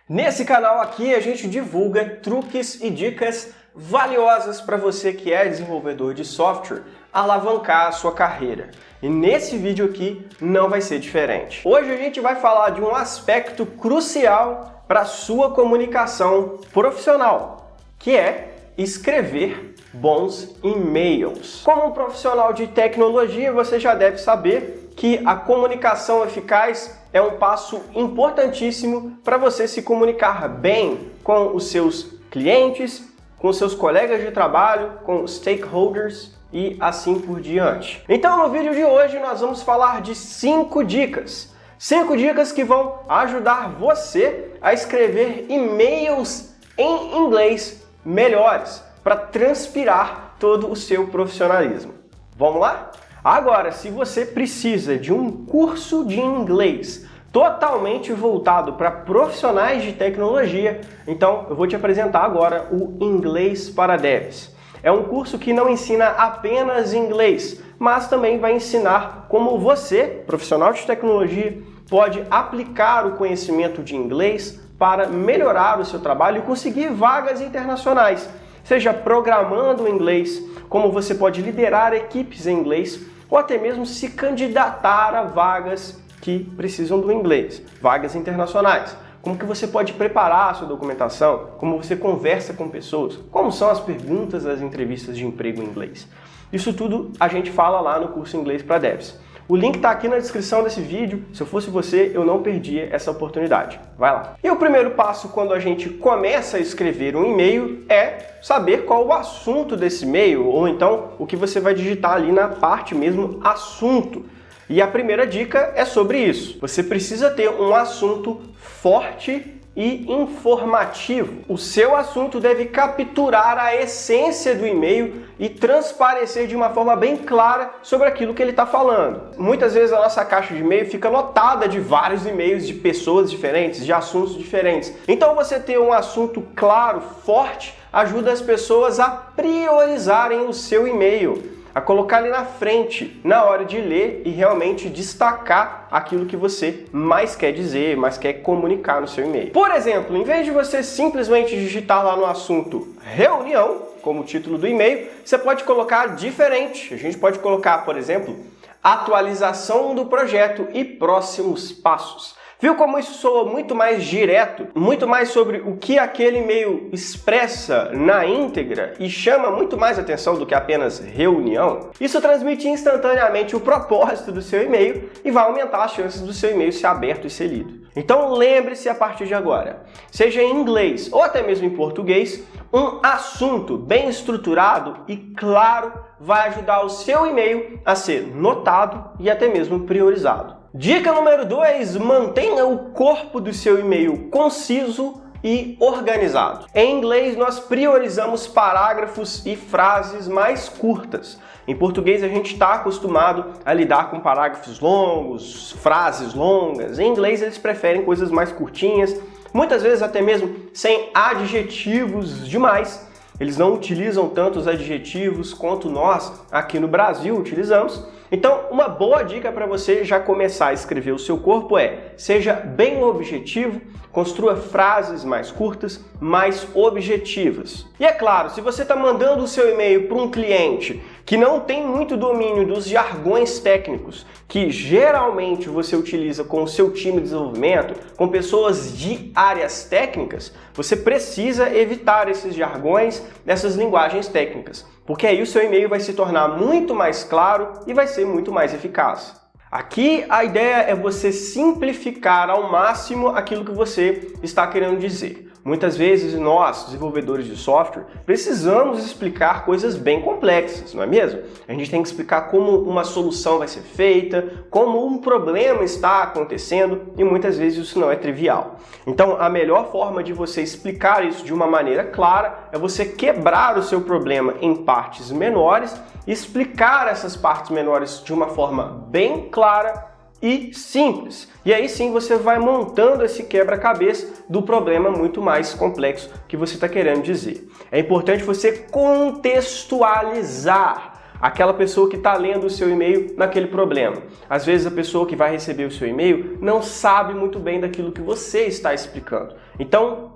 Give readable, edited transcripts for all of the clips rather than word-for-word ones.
Nesse canal aqui a gente divulga truques e dicas valiosas para você que é desenvolvedor de software alavancar a sua carreira. E nesse vídeo aqui não vai ser diferente. Hoje a gente vai falar de um aspecto crucial para a sua comunicação profissional, que é escrever bons e-mails. Como um profissional de tecnologia, você já deve saber que a comunicação eficaz é um passo importantíssimo para você se comunicar bem com os seus clientes, com os seus colegas de trabalho, com os stakeholders e assim por diante. Então, no vídeo de hoje, nós vamos falar de 5 dicas. 5 dicas que vão ajudar você a escrever e-mails em inglês melhores, para transpirar todo o seu profissionalismo. Vamos lá? Agora, se você precisa de um curso de inglês totalmente voltado para profissionais de tecnologia, então eu vou te apresentar agora o Inglês para Devs. É um curso que não ensina apenas inglês, mas também vai ensinar como você, profissional de tecnologia, pode aplicar o conhecimento de inglês para melhorar o seu trabalho e conseguir vagas internacionais. Seja programando em inglês, como você pode liderar equipes em inglês, ou até mesmo se candidatar a vagas que precisam do inglês, vagas internacionais. Como que você pode preparar a sua documentação, como você conversa com pessoas, como são as perguntas das entrevistas de emprego em inglês. Isso tudo a gente fala lá no curso Inglês para Devs. O link está aqui na descrição desse vídeo. Se eu fosse você, eu não perdia essa oportunidade. Vai lá. E o primeiro passo quando a gente começa a escrever um e-mail é saber qual o assunto desse e-mail, ou então o que você vai digitar ali na parte mesmo assunto. E a primeira dica é sobre isso. Você precisa ter um assunto forte e informativo. O seu assunto deve capturar a essência do e-mail e transparecer de uma forma bem clara sobre aquilo que ele está falando. Muitas vezes a nossa caixa de e-mail fica lotada de vários e-mails de pessoas diferentes, de assuntos diferentes. Então você ter um assunto claro, forte, ajuda as pessoas a priorizarem o seu e-mail, a colocar ele na frente na hora de ler e realmente destacar aquilo que você mais quer dizer, mais quer comunicar no seu e-mail. Por exemplo, em vez de você simplesmente digitar lá no assunto reunião, como título do e-mail, você pode colocar diferente. A gente pode colocar, por exemplo, atualização do projeto e próximos passos. Viu como isso soa muito mais direto, muito mais sobre o que aquele e-mail expressa na íntegra e chama muito mais atenção do que apenas reunião? Isso transmite instantaneamente o propósito do seu e-mail e vai aumentar as chances do seu e-mail ser aberto e ser lido. Então lembre-se a partir de agora, seja em inglês ou até mesmo em português, um assunto bem estruturado e claro vai ajudar o seu e-mail a ser notado e até mesmo priorizado. Dica número 2, mantenha o corpo do seu e-mail conciso e organizado. Em inglês, nós priorizamos parágrafos e frases mais curtas. Em português, a gente está acostumado a lidar com parágrafos longos, frases longas. Em inglês, eles preferem coisas mais curtinhas, muitas vezes até mesmo sem adjetivos demais. Eles não utilizam tanto os adjetivos quanto nós aqui no Brasil utilizamos. Então, uma boa dica para você já começar a escrever o seu corpo é: seja bem objetivo, construa frases mais curtas, mais objetivas. E é claro, se você está mandando o seu e-mail para um cliente que não tem muito domínio dos jargões técnicos, que geralmente você utiliza com o seu time de desenvolvimento, com pessoas de áreas técnicas, você precisa evitar esses jargões, essas linguagens técnicas, porque aí o seu e-mail vai se tornar muito mais claro e vai ser muito mais eficaz. Aqui a ideia é você simplificar ao máximo aquilo que você está querendo dizer. Muitas vezes nós, desenvolvedores de software, precisamos explicar coisas bem complexas, não é mesmo? A gente tem que explicar como uma solução vai ser feita, como um problema está acontecendo e muitas vezes isso não é trivial. Então a melhor forma de você explicar isso de uma maneira clara é você quebrar o seu problema em partes menores, explicar essas partes menores de uma forma bem clara e simples. E aí sim você vai montando esse quebra-cabeça do problema muito mais complexo que você está querendo dizer. É importante você contextualizar. aquela pessoa que está lendo o seu e-mail naquele problema. Às vezes a pessoa que vai receber o seu e-mail não sabe muito bem daquilo que você está explicando. Então,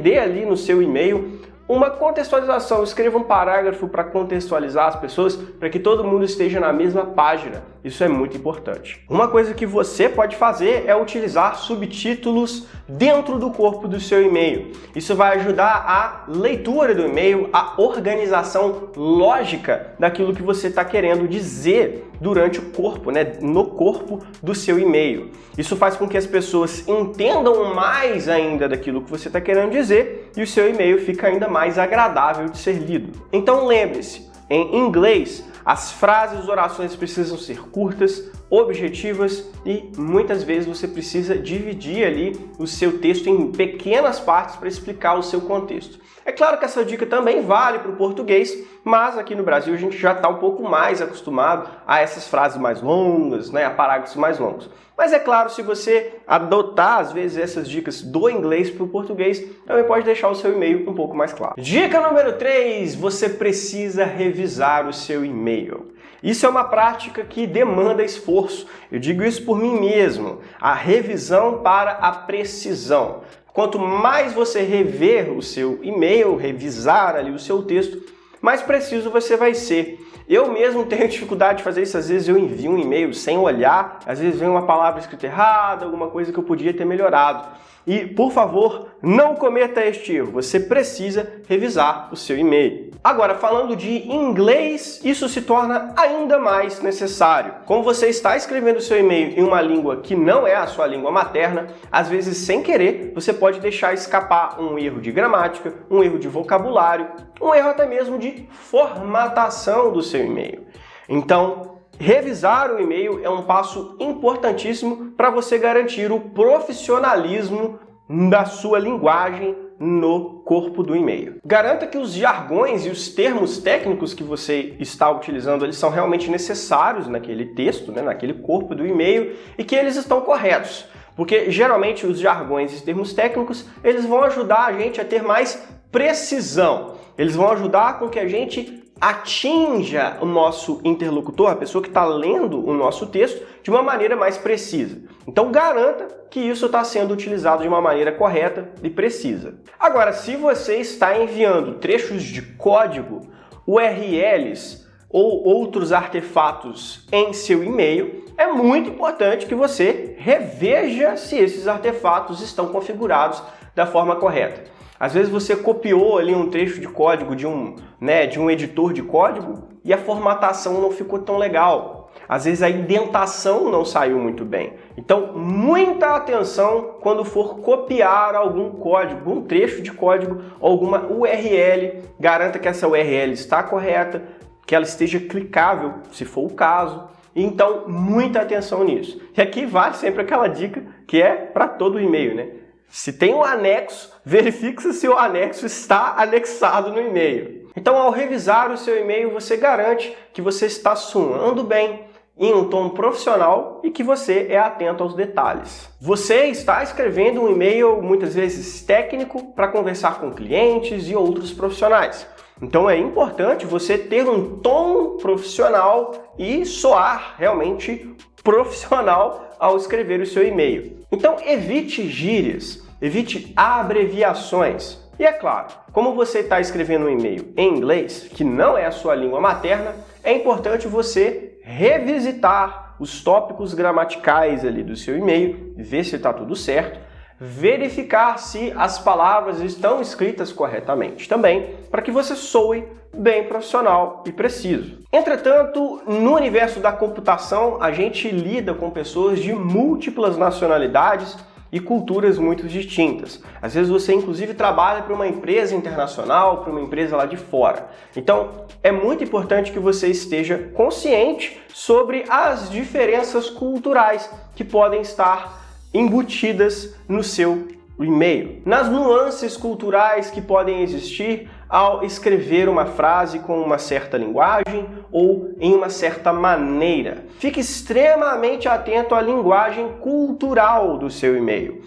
dê ali no seu e-mail uma contextualização, escreva um parágrafo para contextualizar as pessoas, para que todo mundo esteja na mesma página. Isso é muito importante. Uma coisa que você pode fazer é utilizar subtítulos dentro do corpo do seu e-mail. Isso vai ajudar a leitura do e-mail, a organização lógica daquilo que você está querendo dizer durante o corpo, no corpo do seu e-mail. Isso faz com que as pessoas entendam mais ainda daquilo que você está querendo dizer e o seu e-mail fica ainda mais agradável de ser lido. Então lembre-se, em inglês, as frases e orações precisam ser curtas, objetivas e muitas vezes você precisa dividir ali o seu texto em pequenas partes para explicar o seu contexto. É claro que essa dica também vale para o português, mas aqui no Brasil a gente já está um pouco mais acostumado a essas frases mais longas, a parágrafos mais longos. Mas é claro, se você adotar às vezes essas dicas do inglês para o português, também pode deixar o seu e-mail um pouco mais claro. Dica número 3, você precisa revisar o seu e-mail. Isso é uma prática que demanda esforço. Eu digo isso por mim mesmo. A revisão para a precisão. Quanto mais você rever o seu e-mail, revisar ali o seu texto, mais preciso você vai ser. Eu mesmo tenho dificuldade de fazer isso, às vezes eu envio um e-mail sem olhar, às vezes vem uma palavra escrita errada, alguma coisa que eu podia ter melhorado. E, por favor, não cometa este erro, você precisa revisar o seu e-mail. Agora, falando de inglês, isso se torna ainda mais necessário. Como você está escrevendo o seu e-mail em uma língua que não é a sua língua materna, às vezes, sem querer, você pode deixar escapar um erro de gramática, um erro de vocabulário, um erro até mesmo de formatação do seu e-mail. Então, revisar o e-mail é um passo importantíssimo para você garantir o profissionalismo da sua linguagem no corpo do e-mail. Garanta que os jargões e os termos técnicos que você está utilizando eles são realmente necessários naquele texto, naquele corpo do e-mail e que eles estão corretos. Porque geralmente os jargões e termos técnicos eles vão ajudar a gente a ter mais precisão. Eles vão ajudar com que a gente atinja o nosso interlocutor, a pessoa que está lendo o nosso texto, de uma maneira mais precisa. Então garanta que isso está sendo utilizado de uma maneira correta e precisa. Agora, se você está enviando trechos de código, URLs ou outros artefatos em seu e-mail, é muito importante que você reveja se esses artefatos estão configurados da forma correta. Às vezes você copiou ali um trecho de código de um editor de código e a formatação não ficou tão legal. Às vezes a indentação não saiu muito bem. Então, muita atenção quando for copiar algum código, algum trecho de código, alguma URL. Garanta que essa URL está correta, que ela esteja clicável, se for o caso. Então, muita atenção nisso. E aqui vale sempre aquela dica que é para todo o e-mail, Se tem um anexo, verifique se o anexo está anexado no e-mail. Então, ao revisar o seu e-mail, você garante que você está soando bem, em um tom profissional e que você é atento aos detalhes. Você está escrevendo um e-mail, muitas vezes técnico, para conversar com clientes e outros profissionais. Então, é importante você ter um tom profissional e soar realmente profissional ao escrever o seu e-mail. Então, evite gírias, evite abreviações. E é claro, como você está escrevendo um e-mail em inglês, que não é a sua língua materna, é importante você revisitar os tópicos gramaticais ali do seu e-mail, ver se está tudo certo, verificar se as palavras estão escritas corretamente também, para que você soe bem profissional e preciso. Entretanto, no universo da computação, a gente lida com pessoas de múltiplas nacionalidades e culturas muito distintas. Às vezes você inclusive trabalha para uma empresa internacional, para uma empresa lá de fora. Então é muito importante que você esteja consciente sobre as diferenças culturais que podem estar embutidas no seu e-mail, nas nuances culturais que podem existir ao escrever uma frase com uma certa linguagem ou em uma certa maneira. Fique extremamente atento à linguagem cultural do seu e-mail.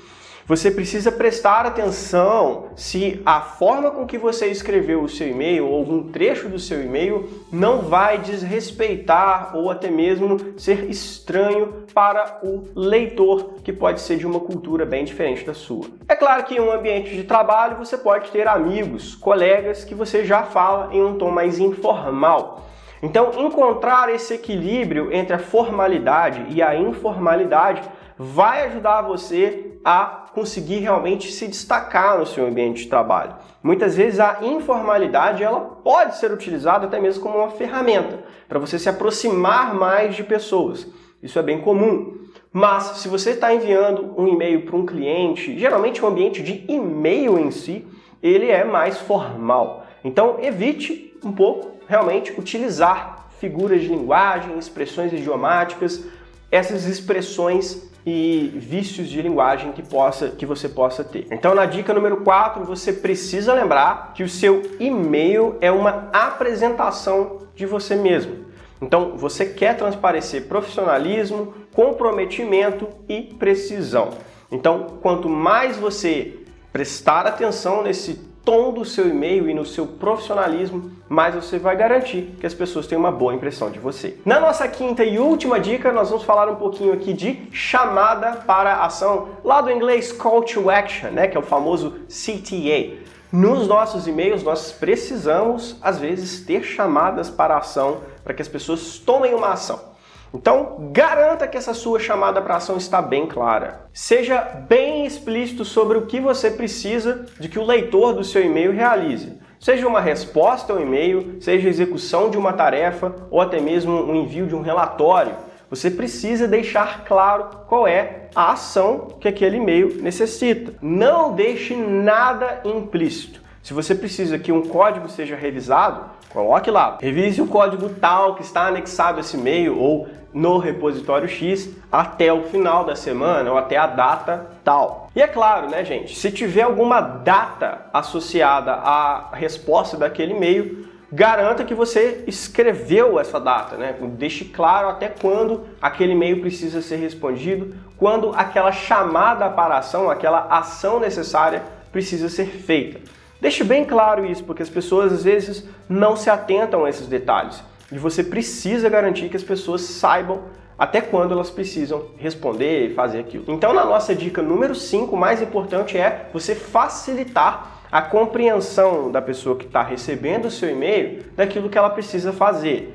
Você precisa prestar atenção se a forma com que você escreveu o seu e-mail ou algum trecho do seu e-mail não vai desrespeitar ou até mesmo ser estranho para o leitor, que pode ser de uma cultura bem diferente da sua. É claro que em um ambiente de trabalho você pode ter amigos, colegas que você já fala em um tom mais informal. Então, encontrar esse equilíbrio entre a formalidade e a informalidade vai ajudar você a conseguir realmente se destacar no seu ambiente de trabalho. Muitas vezes a informalidade ela pode ser utilizada até mesmo como uma ferramenta para você se aproximar mais de pessoas. Isso é bem comum. Mas se você está enviando um e-mail para um cliente, geralmente o ambiente de e-mail em si, ele é mais formal. Então evite um pouco realmente utilizar figuras de linguagem, expressões idiomáticas, essas expressões e vícios de linguagem que você possa ter. Então, na dica número 4, você precisa lembrar que o seu e-mail é uma apresentação de você mesmo. Então, você quer transparecer profissionalismo, comprometimento e precisão. Então, quanto mais você prestar atenção nesse tom do seu e-mail e no seu profissionalismo, mais você vai garantir que as pessoas tenham uma boa impressão de você. Na nossa quinta e última dica, nós vamos falar um pouquinho aqui de chamada para ação, lá do inglês Call to Action, né, que é o famoso CTA. Nos nossos e-mails, nós precisamos, às vezes, ter chamadas para ação para que as pessoas tomem uma ação. Então, garanta que essa sua chamada para ação está bem clara. Seja bem explícito sobre o que você precisa de que o leitor do seu e-mail realize. Seja uma resposta ao e-mail, seja a execução de uma tarefa ou até mesmo um envio de um relatório. Você precisa deixar claro qual é a ação que aquele e-mail necessita. Não deixe nada implícito. Se você precisa que um código seja revisado, coloque lá. Revise o código tal que está anexado a esse e-mail ou no repositório X até o final da semana ou até a data tal. E é claro, né, gente, se tiver alguma data associada à resposta daquele e-mail, garanta que você escreveu essa data, né? Deixe claro até quando aquele e-mail precisa ser respondido, quando aquela chamada para ação, aquela ação necessária precisa ser feita. Deixe bem claro isso, porque as pessoas às vezes não se atentam a esses detalhes. E você precisa garantir que as pessoas saibam até quando elas precisam responder e fazer aquilo. Então, na nossa dica número 5, o mais importante é você facilitar a compreensão da pessoa que está recebendo o seu e-mail daquilo que ela precisa fazer.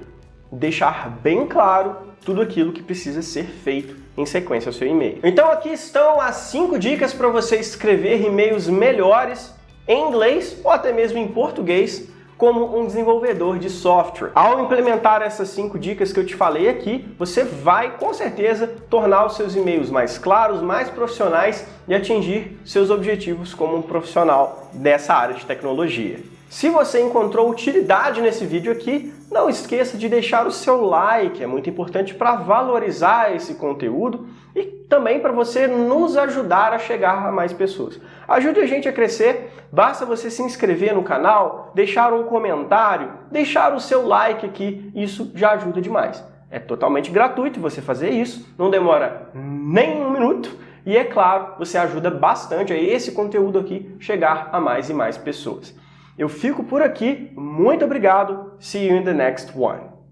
Deixar bem claro tudo aquilo que precisa ser feito em sequência ao seu e-mail. Então, aqui estão as 5 dicas para você escrever e-mails melhores em inglês ou até mesmo em português como um desenvolvedor de software. Ao implementar essas 5 dicas que eu te falei aqui, você vai com certeza tornar os seus e-mails mais claros, mais profissionais e atingir seus objetivos como um profissional dessa área de tecnologia. Se você encontrou utilidade nesse vídeo aqui, não esqueça de deixar o seu like, é muito importante para valorizar esse conteúdo e também para você nos ajudar a chegar a mais pessoas. Ajude a gente a crescer, basta você se inscrever no canal, deixar um comentário, deixar o seu like aqui, isso já ajuda demais. É totalmente gratuito você fazer isso, não demora nem um minuto e, é claro, você ajuda bastante a esse conteúdo aqui chegar a mais e mais pessoas. Eu fico por aqui, muito obrigado, see you in the next one.